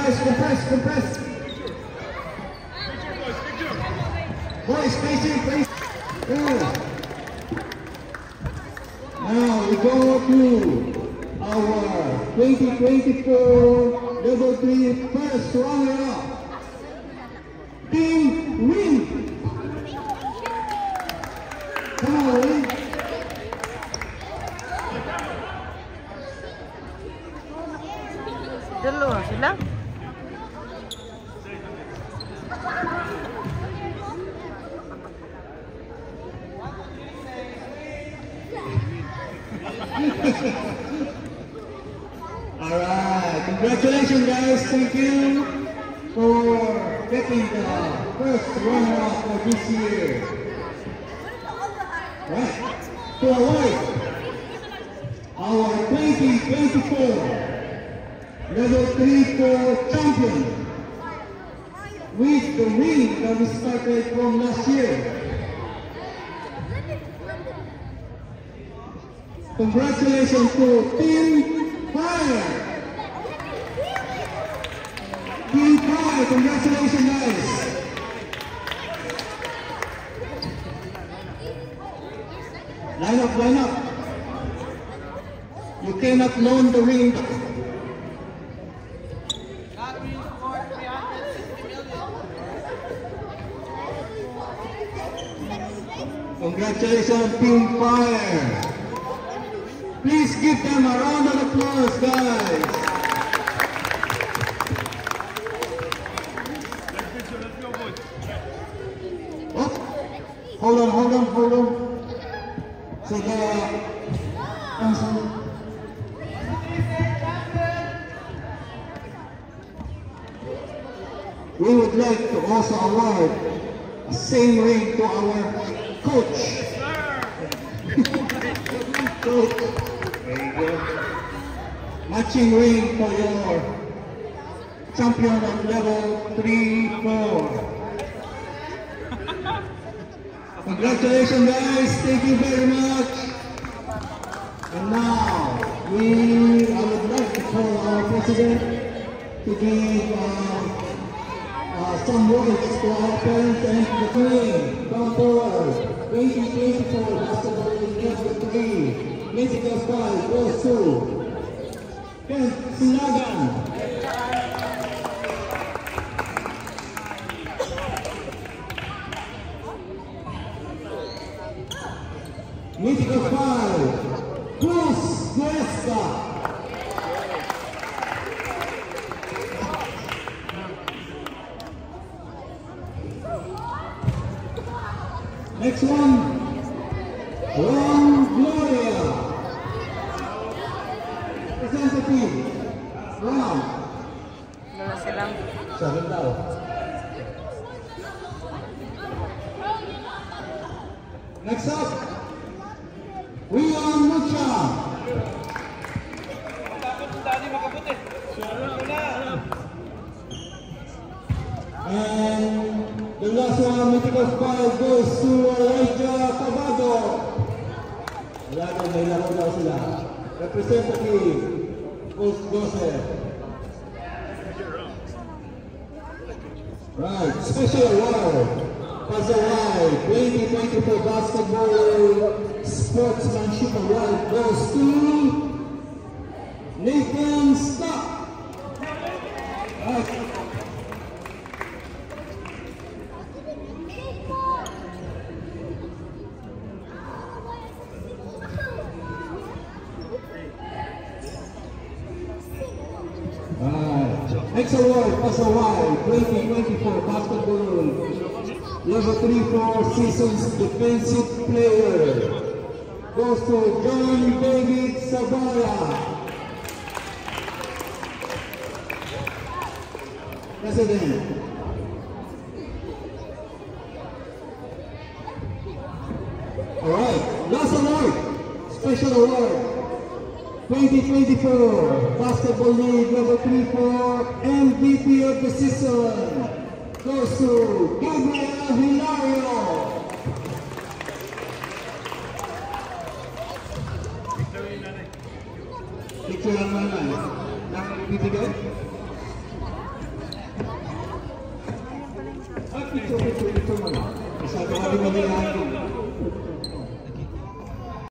guys, compress. Boys, face. Now we go to our 2024 Level 3 first runner-up, Team Win. Come on, Win. Dalawa sila. Alright, congratulations guys, thank you for getting the first runner-up for this year. Right, to award our 2024 Level 3 for champion with the win that we started from last year. Congratulations to Team Fire! Team Fire, congratulations guys! Line up! You cannot loan the ring. Congratulations Team Fire! Please give them a round of applause, guys. Oh, hold on. So we would like to also award the same ring to our coach. Coach. There you go. Matching ring for your champion of level 3-4. Congratulations guys, thank you very much. And now I would like to call our president to give some words to our parents and the team. Come forward. 2024 Basketball League Level 3. Musical style goes to Ken Sinagan. Musical style Cruz Guesta. Next one, Ron Gloria. Representative, Ron. Dalawa silang. 7 daw. Next up, Rion Mucha. And the last one, mythical file goes to Elijah Tabado. May laro daw sila. Representative, Coach Joseph. Right, special award. Pasaway 2024 Basketball Sportsmanship Award goes to Nathan Stock. Right. Next award, Pasaway 2024 Basketball Level 3-4 Seasons Defensive Player goes to John David Sabaya. President. Alright, last award, special award. 2024 Basketball League Level 3-4 MVP of the season goes to Gabriel Hilario. Picture lang naman. Nang bibigay? Picture muna. Masyado kami mag-iangin.